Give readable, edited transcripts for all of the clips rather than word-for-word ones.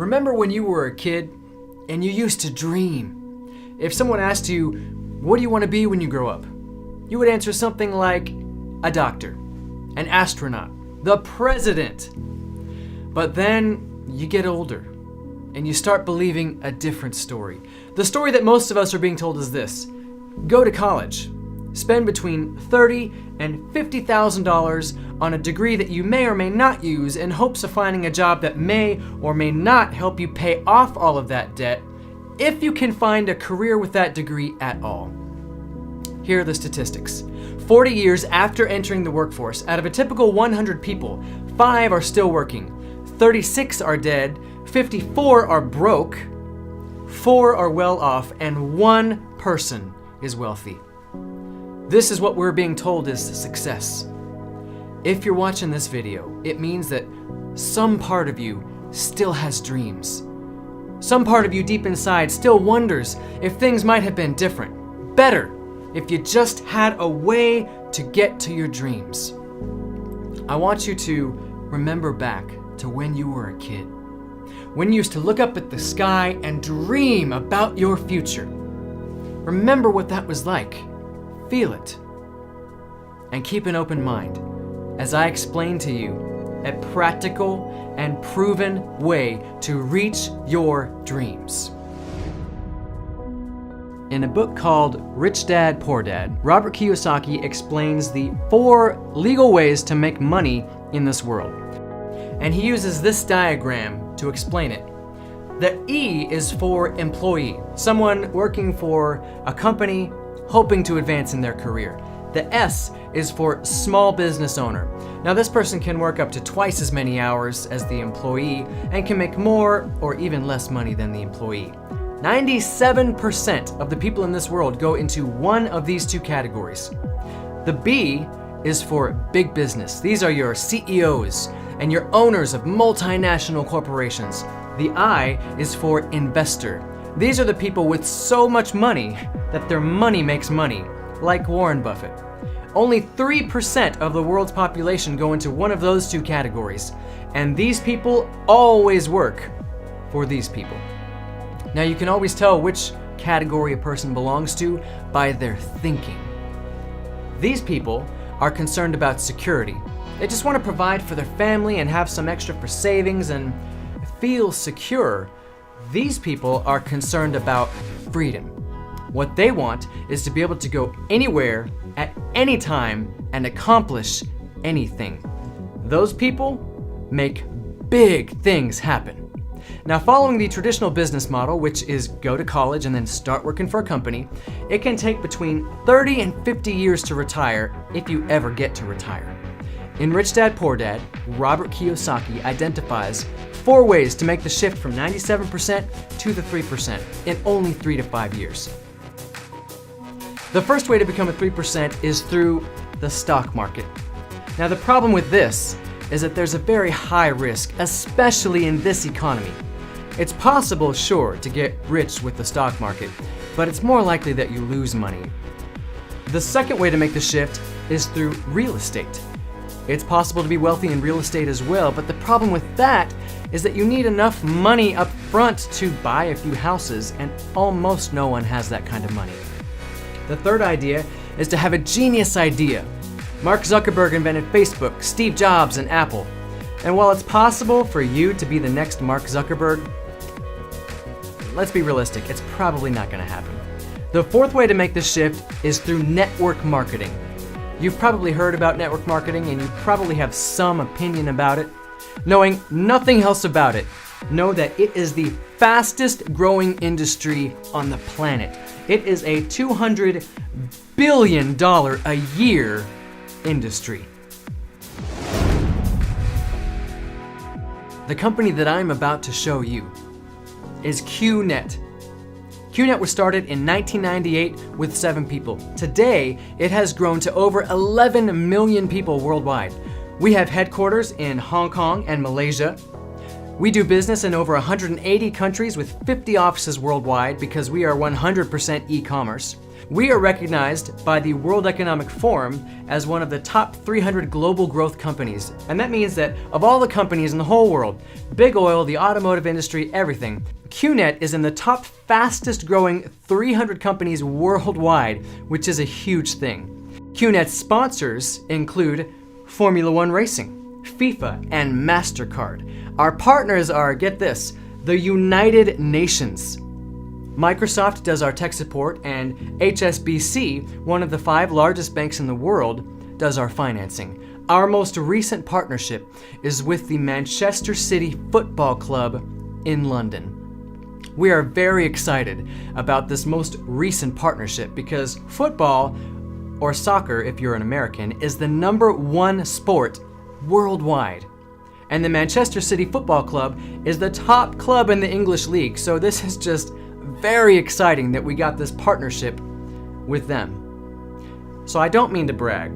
Remember when you were a kid and you used to dream? If someone asked you, what do you want to be when you grow up? You would answer something like a doctor, an astronaut, the president. But then you get older and you start believing a different story. The story that most of us are being told is this: go to college, spend between $30,000 and $50,000 on a degree that you may or may not use in hopes of finding a job that may or may not help you pay off all of that debt, if you can find a career with that degree at all. Here are the statistics. 40 years after entering the workforce, out of a typical 100 people, 5 are still working, 36 are dead, 54 are broke, 4 are well off, and 1 person is wealthy. This is what we're being told is success. If you're watching this video, it means that some part of you still has dreams. Some part of you deep inside still wonders if things might have been different, better, if you just had a way to get to your dreams. I want you to remember back to when you were a kid, when you used to look up at the sky and dream about your future. Remember what that was like. Feel it. And keep an open mind as I explain to you a practical and proven way to reach your dreams. In a book called Rich Dad, Poor Dad, Robert Kiyosaki explains the 4 legal ways to make money in this world. And he uses this diagram to explain it. The E is for employee, someone working for a company hoping to advance in their career. The S is for small business owner. Now this person can work up to twice as many hours as the employee and can make more or even less money than the employee. 97% of the people in this world go into one of these 2 categories. The B is for big business. These are your CEOs and your owners of multinational corporations. The I is for investor. These are the people with so much money that their money makes money, like Warren Buffett. Only 3% of the world's population go into one of those 2 categories, and these people always work for these people. Now you can always tell which category a person belongs to by their thinking. These people are concerned about security. They just want to provide for their family and have some extra for savings and feel secure. These people are concerned about freedom. What they want is to be able to go anywhere at any time and accomplish anything. Those people make big things happen. Now, following the traditional business model, which is go to college and then start working for a company, it can take between 30 and 50 years to retire if you ever get to retire. In Rich Dad, Poor Dad, Robert Kiyosaki identifies 4 ways to make the shift from 97% to the 3% in only 3 to 5 years. The first way to become a 3% is through the stock market. Now, the problem with this is that there's a very high risk, especially in this economy. It's possible, sure, to get rich with the stock market, but it's more likely that you lose money. The second way to make the shift is through real estate. It's possible to be wealthy in real estate as well, but the problem with that is that you need enough money up front to buy a few houses, and almost no one has that kind of money. The third idea is to have a genius idea. Mark Zuckerberg invented Facebook, Steve Jobs, and Apple. And while it's possible for you to be the next Mark Zuckerberg, let's be realistic, it's probably not going to happen. The fourth way to make this shift is through network marketing. You've probably heard about network marketing and you probably have some opinion about it. Knowing nothing else about it, know that it is the fastest growing industry on the planet. It is a $200 billion a year industry. The company that I'm about to show you is QNet. QNet was started in 1998 with 7 people. Today, it has grown to over 11 million people worldwide. We have headquarters in Hong Kong and Malaysia. We do business in over 180 countries with 50 offices worldwide because we are 100% e-commerce. We are recognized by the World Economic Forum as one of the top 300 global growth companies. And that means that of all the companies in the whole world, big oil, the automotive industry, everything, QNet is in the top fastest growing 300 companies worldwide, which is a huge thing. QNet's sponsors include Formula One Racing, FIFA, and MasterCard. Our partners are, get this, the United Nations. Microsoft does our tech support, and HSBC, one of the 5 largest banks in the world, does our financing. Our most recent partnership is with the Manchester City Football Club in London. We are very excited about this most recent partnership because football, or soccer if you're an American, is the #1 sport worldwide. And the Manchester City Football Club is the top club in the English League, so this is just very exciting that we got this partnership with them. So I don't mean to brag,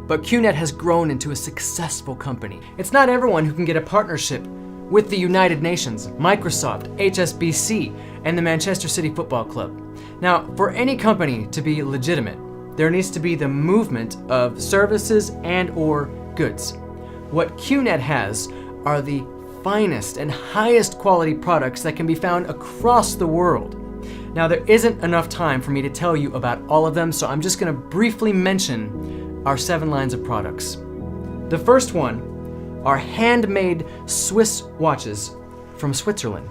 but QNet has grown into a successful company. It's not everyone who can get a partnership with the United Nations, Microsoft, HSBC, and the Manchester City Football Club. Now, for any company to be legitimate, there needs to be the movement of services and or goods. What QNet has are the finest and highest quality products that can be found across the world. Now, there isn't enough time for me to tell you about all of them, so I'm just going to briefly mention our 7 lines of products. The first one are handmade Swiss watches from Switzerland.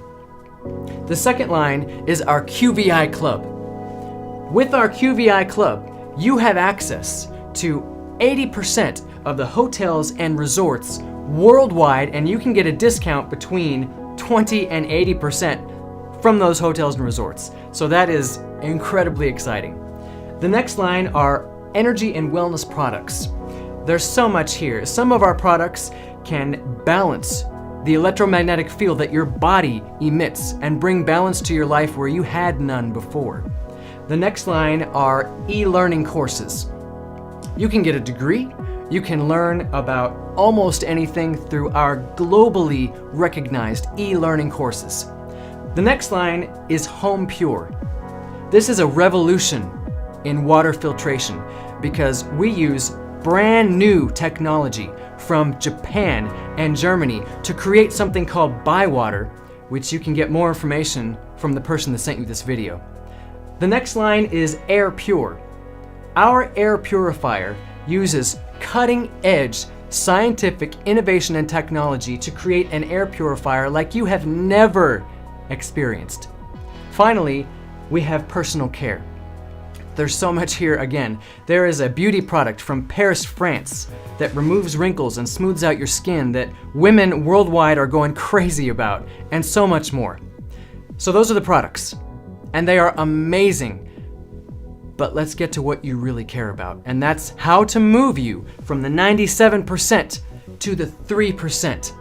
The second line is our QVI Club. With our QVI Club, you have access to 80% of the hotels and resorts worldwide, and you can get a discount between 20 and 80% from those hotels and resorts. So that is incredibly exciting. The next line are energy and wellness products. There's so much here. Some of our products can balance the electromagnetic field that your body emits and bring balance to your life where you had none before. The next line are e-learning courses. You can get a degree. You can learn about almost anything through our globally recognized e-learning courses. The next line is Home Pure. This is a revolution in water filtration because we use brand new technology from Japan and Germany to create something called Bywater, which you can get more information from the person that sent you this video. The next line is Air Pure. Our air purifier uses cutting-edge scientific innovation and technology to create an air purifier like you have never experienced. Finally, we have personal care. There's so much here again. There is a beauty product from Paris, France that removes wrinkles and smooths out your skin that women worldwide are going crazy about, and so much more. So those are the products, and they are amazing. But let's get to what you really care about, and that's how to move you from the 97% to the 3%.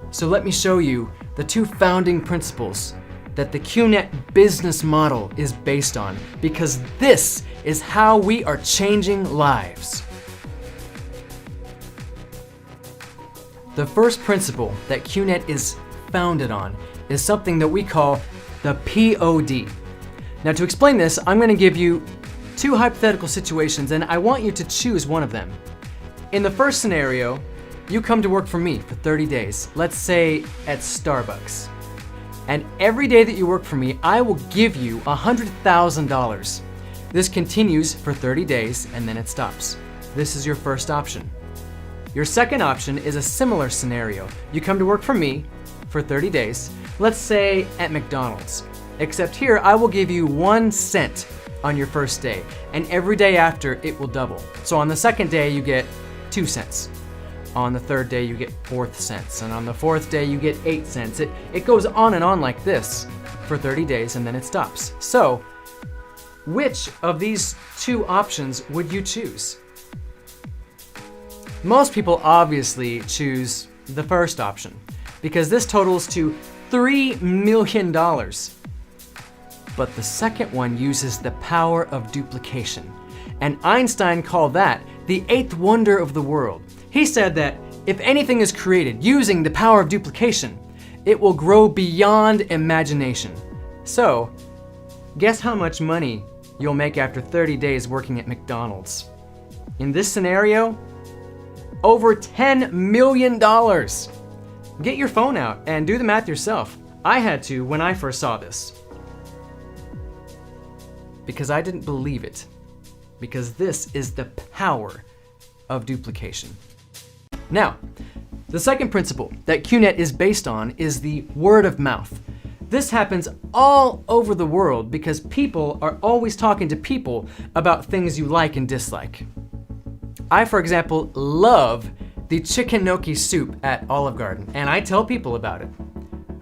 So let me show you the 2 founding principles that the QNet business model is based on, because this is how we are changing lives. The first principle that QNet is founded on is something that we call the POD. Now, to explain this, I'm going to give you 2 hypothetical situations, and I want you to choose one of them. In the first scenario, you come to work for me for 30 days, let's say at Starbucks. And every day that you work for me, I will give you $100,000. This continues for 30 days, and then it stops. This is your first option. Your second option is a similar scenario. You come to work for me for 30 days, let's say at McDonald's. Except here, I will give you 1 cent on your first day, and every day after, it will double. So on the second day, you get 2 cents. On the third day, you get 4 cents, and on the 4th day, you get 8 cents. It goes on and on like this for 30 days, and then it stops. So, which of these 2 options would you choose? Most people obviously choose the first option, because this totals to $3 million. But the second one uses the power of duplication. And Einstein called that the 8th wonder of the world. He said that if anything is created using the power of duplication, it will grow beyond imagination. So, guess how much money you'll make after 30 days working at McDonald's. In this scenario, over $10 million. Get your phone out and do the math yourself. I had to when I first saw this. Because I didn't believe it. Because this is the power of duplication. Now, the second principle that QNet is based on is the word of mouth. This happens all over the world because people are always talking to people about things you like and dislike. I, for example, love the chicken gnocchi soup at Olive Garden, and I tell people about it.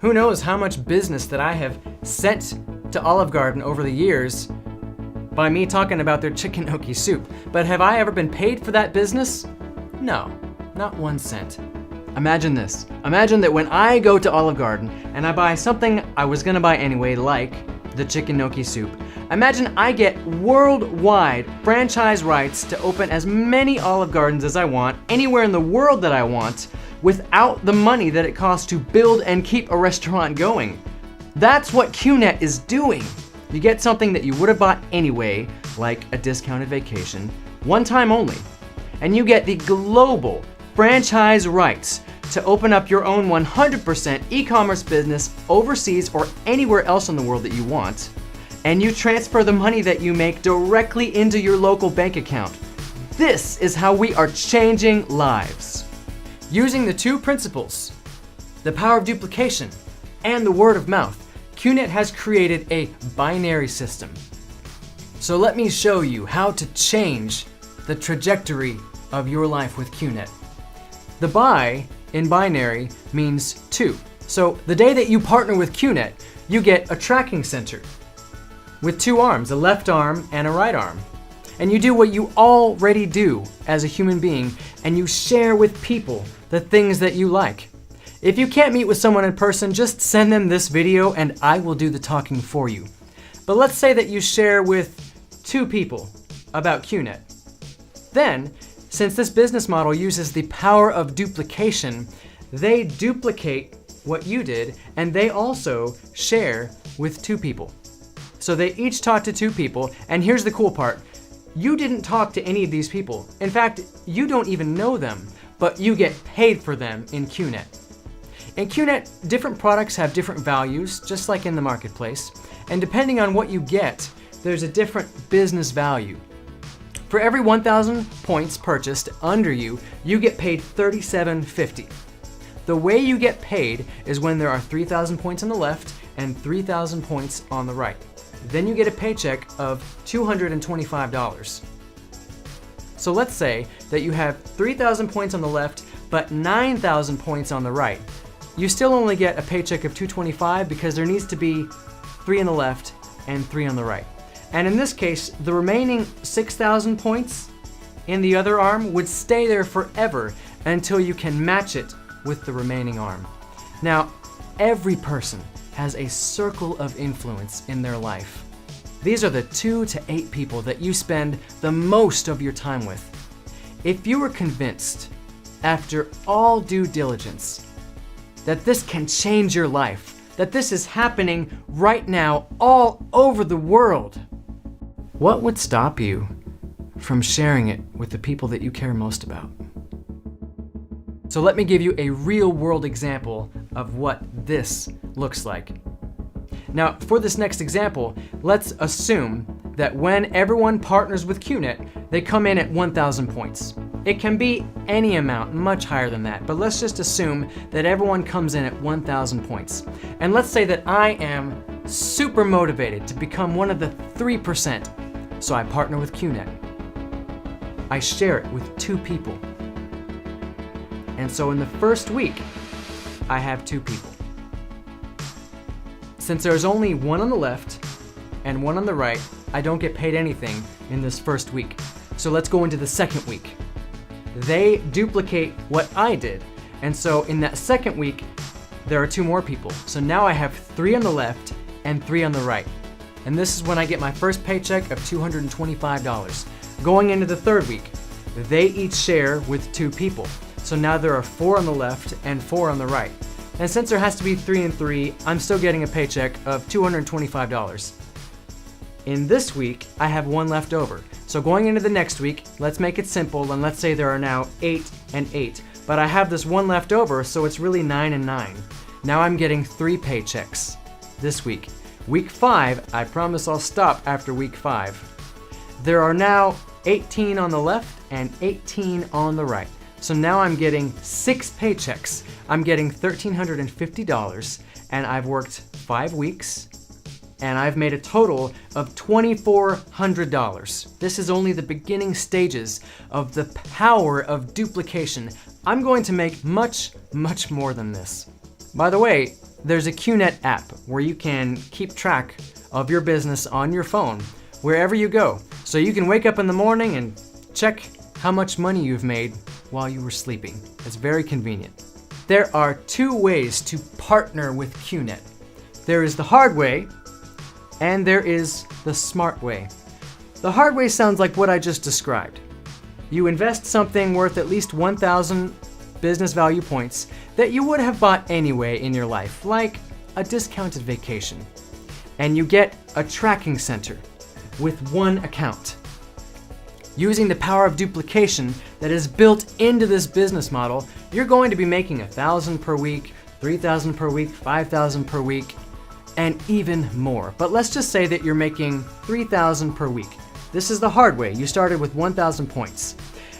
Who knows how much business that I have sent to Olive Garden over the years by me talking about their chicken gnocchi soup. But have I ever been paid for that business? No, not 1 cent. Imagine this. Imagine that when I go to Olive Garden and I buy something I was gonna buy anyway, like the chicken gnocchi soup, imagine I get worldwide franchise rights to open as many Olive Gardens as I want, anywhere in the world that I want, without the money that it costs to build and keep a restaurant going. That's what QNet is doing. You get something that you would have bought anyway, like a discounted vacation, one time only, and you get the global franchise rights to open up your own 100% e-commerce business overseas or anywhere else in the world that you want, and you transfer the money that you make directly into your local bank account. This is how we are changing lives. Using the two principles, the power of duplication and the word of mouth, QNet has created a binary system. So let me show you how to change the trajectory of your life with QNet. The bi in binary means 2. So the day that you partner with QNet, you get a tracking center with 2 arms, a left arm and a right arm. And you do what you already do as a human being, and you share with people the things that you like. If you can't meet with someone in person, just send them this video and I will do the talking for you. But let's say that you share with 2 people about QNet. Then, since this business model uses the power of duplication, they duplicate what you did and they also share with 2 people. So they each talk to 2 people, and here's the cool part. You didn't talk to any of these people. In fact, you don't even know them, but you get paid for them in QNet. In QNet, different products have different values, just like in the marketplace, and depending on what you get, there's a different business value. For every 1,000 points purchased under you, you get paid $37.50. The way you get paid is when there are 3,000 points on the left and 3,000 points on the right. Then you get a paycheck of $225. So let's say that you have 3,000 points on the left, but 9,000 points on the right. You still only get a paycheck of $225 because there needs to be 3 on the left and 3 on the right. And in this case, the remaining 6,000 points in the other arm would stay there forever until you can match it with the remaining arm. Now, every person has a circle of influence in their life. These are the 2 to 8 people that you spend the most of your time with. If you were convinced, after all due diligence, that this can change your life, that this is happening right now all over the world, what would stop you from sharing it with the people that you care most about? So let me give you a real-world example of what this looks like. Now, for this next example, let's assume that when everyone partners with QNet, they come in at 1,000 points. It can be any amount, much higher than that, but let's just assume that everyone comes in at 1,000 points. And let's say that I am super motivated to become one of the 3%, so I partner with QNet. I share it with 2 people. And so in the first week, I have 2 people. Since there's only 1 on the left and 1 on the right, I don't get paid anything in this first week. So let's go into the second week. They duplicate what I did. And so in that second week, there are 2 more people. So now I have 3 on the left and 3 on the right. And this is when I get my first paycheck of $225. Going into the third week, they each share with 2 people. So now there are 4 on the left and 4 on the right. And since there has to be 3 and 3, I'm still getting a paycheck of $225. In this week, I have 1 left over. So going into the next week, let's make it simple, and let's say there are now 8 and 8. But I have this 1 left over, so it's really 9 and 9. Now I'm getting 3 paychecks this week. Week 5, I promise I'll stop after week 5. There are now 18 on the left and 18 on the right. So now I'm getting 6 paychecks. I'm getting $1,350, and I've worked 5 weeks, and I've made a total of $2,400. This is only the beginning stages of the power of duplication. I'm going to make much, much more than this. By the way, there's a QNet app where you can keep track of your business on your phone wherever you go. So you can wake up in the morning and check how much money you've made while you were sleeping. It's very convenient. There are 2 ways to partner with QNet. There is the hard way, and there is the smart way. The hard way sounds like what I just described. You invest something worth at least 1,000 business value points that you would have bought anyway in your life, like a discounted vacation. And you get a tracking center with 1 account. Using the power of duplication that is built into this business model, you're going to be making 1,000 per week, 3,000 per week, 5,000 per week, and even more. But let's just say that you're making 3,000 per week. This is the hard way. You started with 1,000 points.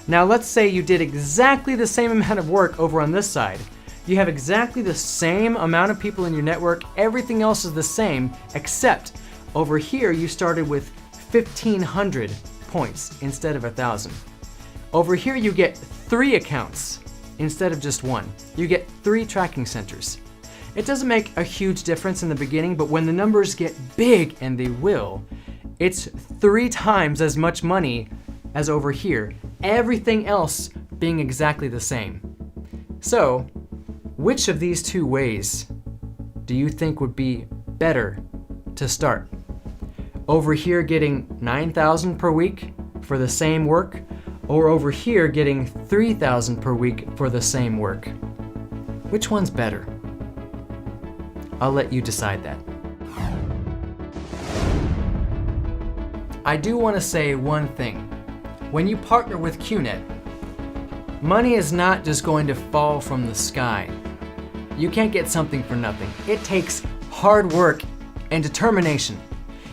Now let's say you did exactly the same amount of work over on this side. You have exactly the same amount of people in your network. Everything else is the same, except over here you started with 1,500 points instead of 1,000. Over here you get 3 accounts instead of just 1. You get 3 tracking centers. It doesn't make a huge difference in the beginning, but when the numbers get big, and they will, it's 3 times as much money as over here, everything else being exactly the same. So, which of these 2 ways do you think would be better to start? Over here getting 9,000 per week for the same work, or over here getting 3,000 per week for the same work? Which one's better? I'll let you decide that. I do want to say one thing. When you partner with QNet, money is not just going to fall from the sky. You can't get something for nothing. It takes hard work and determination.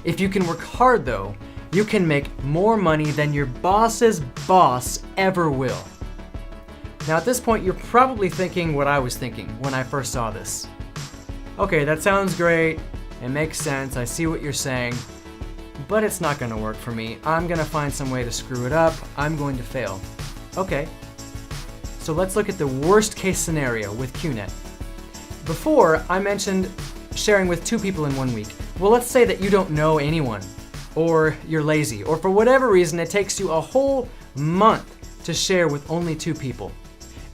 If you can work hard though, you can make more money than your boss's boss ever will. Now at this point, you're probably thinking what I was thinking when I first saw this. Okay, that sounds great. It makes sense. I see what you're saying. But it's not going to work for me. I'm going to find some way to screw it up. I'm going to fail. Okay. So let's look at the worst case scenario with QNet. Before, I mentioned sharing with 2 people in 1 week. Well, let's say that you don't know anyone, or you're lazy, or for whatever reason it takes you a whole month to share with only 2 people.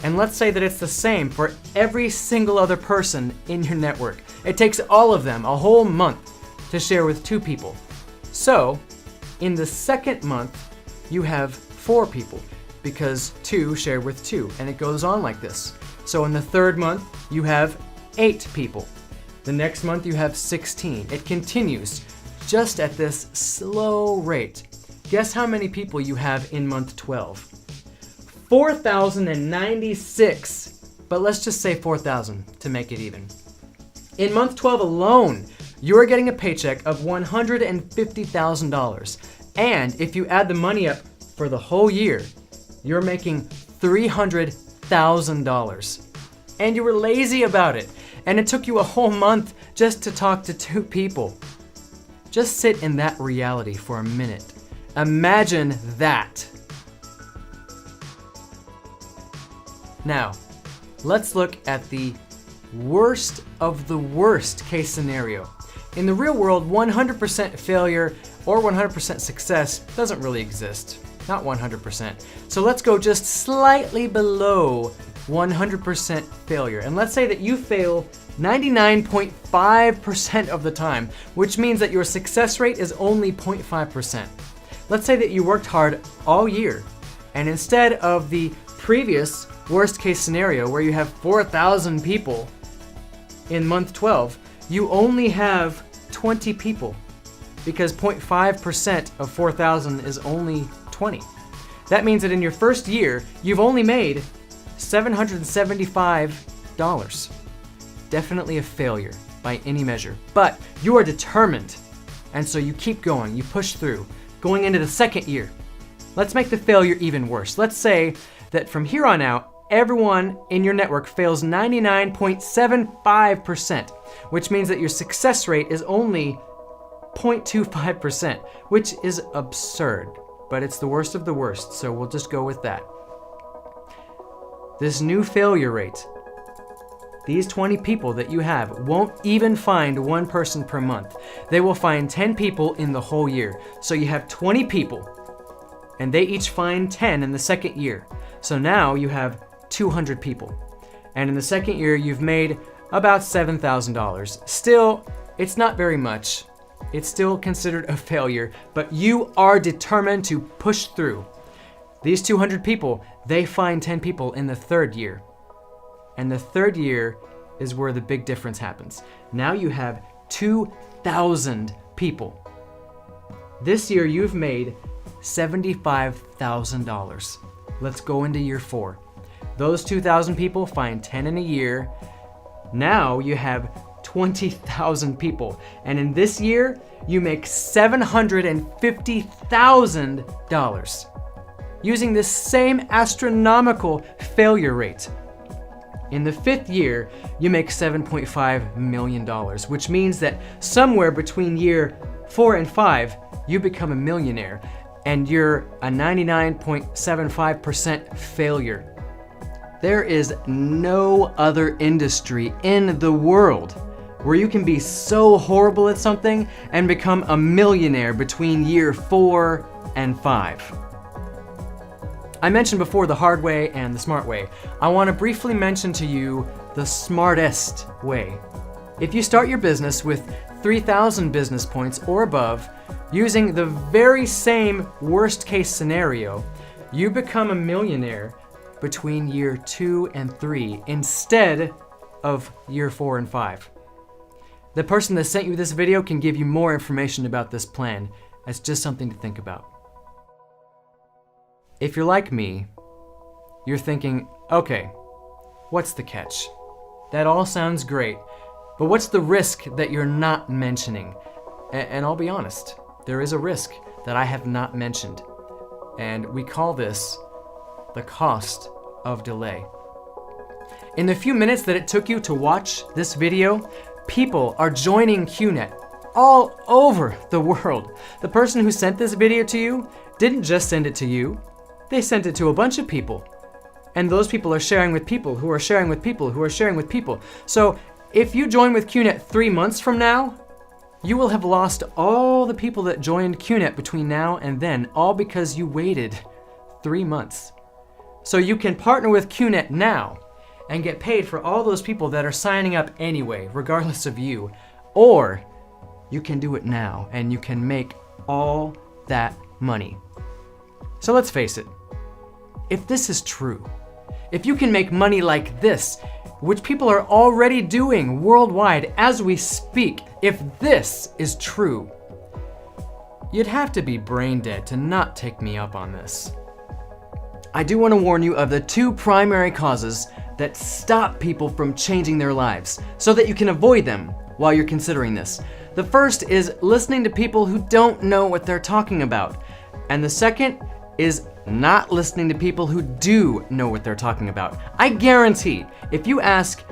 And let's say that it's the same for every single other person in your network. It takes all of them a whole month to share with 2 people. So, in the 2nd month, you have 4 people because 2 share with 2, and it goes on like this. So in the 3rd month, you have 8 people. The next month, you have 16. It continues just at this slow rate. Guess how many people you have in month 12? 4,096, but let's just say 4,000 to make it even. In month 12 alone, you are getting a paycheck of $150,000. And if you add the money up for the whole year, you're making $300,000. And you were lazy about it. And it took you a whole month just to talk to 2 people. Just sit in that reality for a minute. Imagine that. Now, let's look at the worst of the worst case scenario. In the real world, 100% failure or 100% success doesn't really exist. Not 100%. So let's go just slightly below 100% failure. And let's say that you fail 99.5% of the time, which means that your success rate is only 0.5%. Let's say that you worked hard all year, and instead of the previous worst case scenario where you have 4,000 people in month 12, you only have 20 people. because 0.5% of 4,000 is only 20. That means that in your first year, you've only made $775. Definitely a failure by any measure. But you are determined, and so you keep going, you push through. Going into the second year, let's make the failure even worse. Let's say that from here on out, everyone in your network fails 99.75%, which means that your success rate is only 0.25%, which is absurd, but it's the worst of the worst, so we'll just go with that. This new failure rate, these 20 people that you have won't even find one person per month. They will find 10 people in the whole year. So you have 20 people, and they each find 10 in the second year. So now you have 200 people. And in the second year, you've made about $7,000. Still, it's not very much. It's still considered a failure, but you are determined to push through. These 200 people, they find 10 people in the third year. And the third year is where the big difference happens. Now you have 2,000 people. This year you've made $75,000. Let's go into year 4. Those 2,000 people find 10 in a year. Now you have 20,000 people. And in this year, you make $750,000 using this same astronomical failure rate. In the 5th year, you make $7.5 million, which means that somewhere between year 4 and 5, you become a millionaire, and you're a 99.75% failure. There is no other industry in the world where you can be so horrible at something and become a millionaire between year 4 and 5. I mentioned before the hard way and the smart way. I want to briefly mention to you the smartest way. If you start your business with 3,000 business points or above, using the very same worst case scenario, you become a millionaire between year 2 and 3 instead of year 4 and 5. The person that sent you this video can give you more information about this plan. It's just something to think about. If you're like me, you're thinking, okay, what's the catch? That all sounds great, but what's the risk that you're not mentioning? And I'll be honest, there is a risk that I have not mentioned. And we call this the cost of delay. In the few minutes that it took you to watch this video, people are joining QNet all over the world. The person who sent this video to you didn't just send it to you. They sent it to a bunch of people. And those people are sharing with people who are sharing with people who are sharing with people. So if you join with QNet 3 months from now, you will have lost all the people that joined QNet between now and then, all because you waited 3 months. So you can partner with QNet now and get paid for all those people that are signing up anyway, regardless of you. Or you can do it now and you can make all that money. So let's face it, if this is true, if you can make money like this, which people are already doing worldwide as we speak, if this is true, you'd have to be brain dead to not take me up on this. I do want to warn you of the 2 primary causes that stop people from changing their lives, so that you can avoid them while you're considering this. The first is listening to people who don't know what they're talking about. And the second is not listening to people who do know what they're talking about. I guarantee if you ask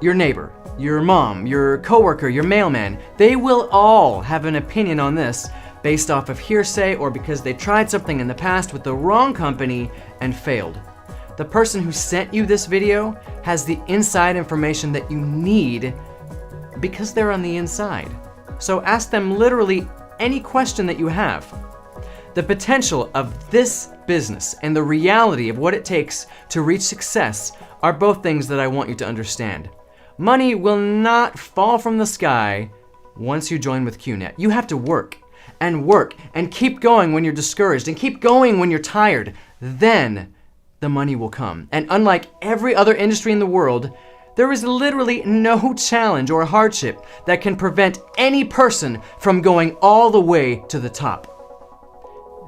your neighbor, your mom, your coworker, your mailman, they will all have an opinion on this based off of hearsay or because they tried something in the past with the wrong company and failed. The person who sent you this video has the inside information that you need because they're on the inside. So ask them literally any question that you have. The potential of this business and the reality of what it takes to reach success are both things that I want you to understand. Money will not fall from the sky once you join with QNet. You have to work and keep going when you're discouraged and keep going when you're tired. Then the money will come. And unlike every other industry in the world, There is literally no challenge or hardship that can prevent any person from going all the way to the top.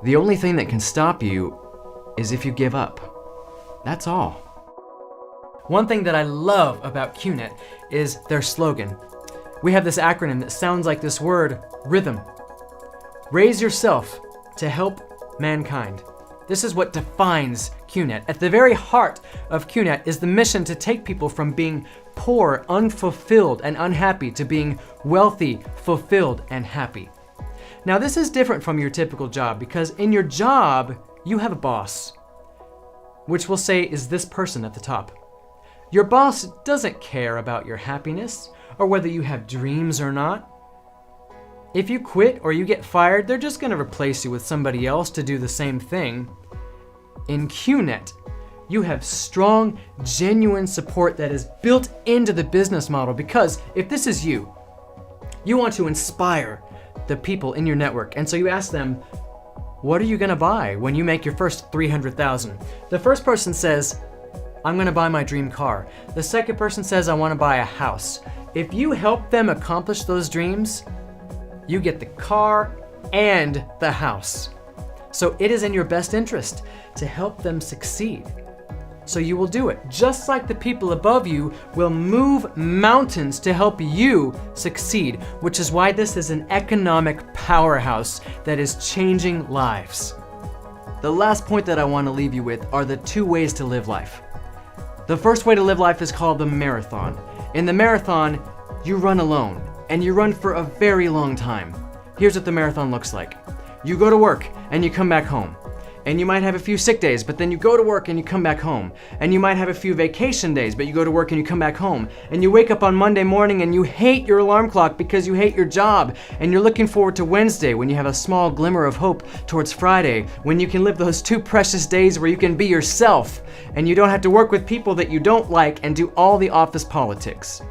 The only thing that can stop you is if you give up. That's all. One thing that I love about QNet is their slogan. We have this acronym that sounds like this word, rhythm. Raise yourself to help mankind. This is what defines QNet. At the very heart of QNet is the mission to take people from being poor, unfulfilled, and unhappy to being wealthy, fulfilled, and happy. Now, this is different from your typical job because in your job, you have a boss, which we'll say is this person at the top. Your boss doesn't care about your happiness or whether you have dreams or not. If you quit or you get fired, they're just going to replace you with somebody else to do the same thing. In QNet, you have strong, genuine support that is built into the business model because if this is you, you want to inspire the people in your network. And so you ask them, what are you going to buy when you make your first $300,000? The first person says, I'm going to buy my dream car. The second person says, I want to buy a house. If you help them accomplish those dreams, you get the car and the house. So it is in your best interest to help them succeed. So you will do it, just like the people above you will move mountains to help you succeed, which is why this is an economic powerhouse that is changing lives. The last point that I want to leave you with are the 2 ways to live life. The first way to live life is called the marathon. In the marathon, you run alone, and you run for a very long time. Here's what the marathon looks like. You go to work, and you come back home. And you might have a few sick days, but then you go to work and you come back home. And you might have a few vacation days, but you go to work and you come back home. And you wake up on Monday morning and you hate your alarm clock because you hate your job. And you're looking forward to Wednesday when you have a small glimmer of hope towards Friday, when you can live those 2 precious days where you can be yourself and you don't have to work with people that you don't like and do all the office politics.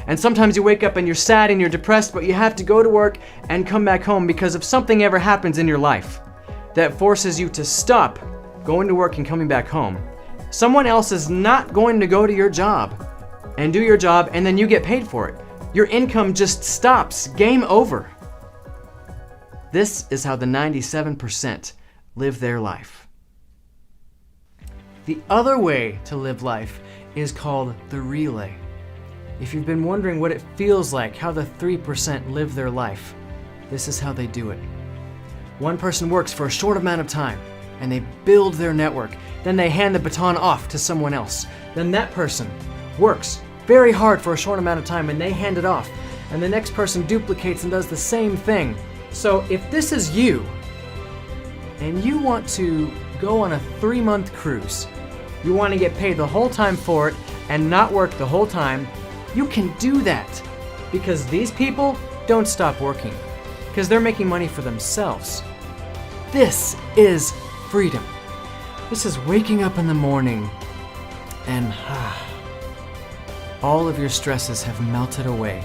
And sometimes you wake up and you're sad and you're depressed, but you have to go to work and come back home because if something ever happens in your life that forces you to stop going to work and coming back home, someone else is not going to go to your job and do your job and then you get paid for it. Your income just stops. Game over. This is how the 97% live their life. The other way to live life is called the relay. If you've been wondering what it feels like, how the 3% live their life, this is how they do it. One person works for a short amount of time, and they build their network. Then they hand the baton off to someone else. Then that person works very hard for a short amount of time, and they hand it off. And the next person duplicates and does the same thing. So if this is you, and you want to go on a 3-month cruise, you want to get paid the whole time for it, and not work the whole time, you can do that. Because these people don't stop working. Because they're making money for themselves. This is freedom. This is waking up in the morning and all of your stresses have melted away.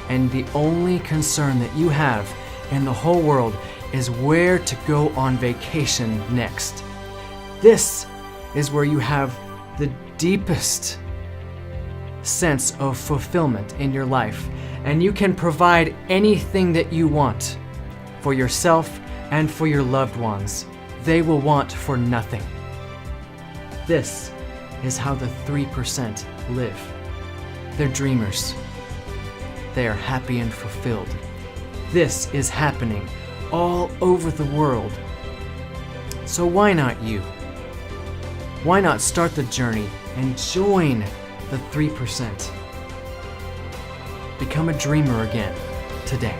And the only concern that you have in the whole world is where to go on vacation next. This is where you have the deepest sense of fulfillment in your life. And you can provide anything that you want for yourself and for your loved ones. They will want for nothing. This is how the 3% live. They're dreamers. They are happy and fulfilled. This is happening all over the world. So why not you? Why not start the journey and join the 3%? Become a dreamer again today.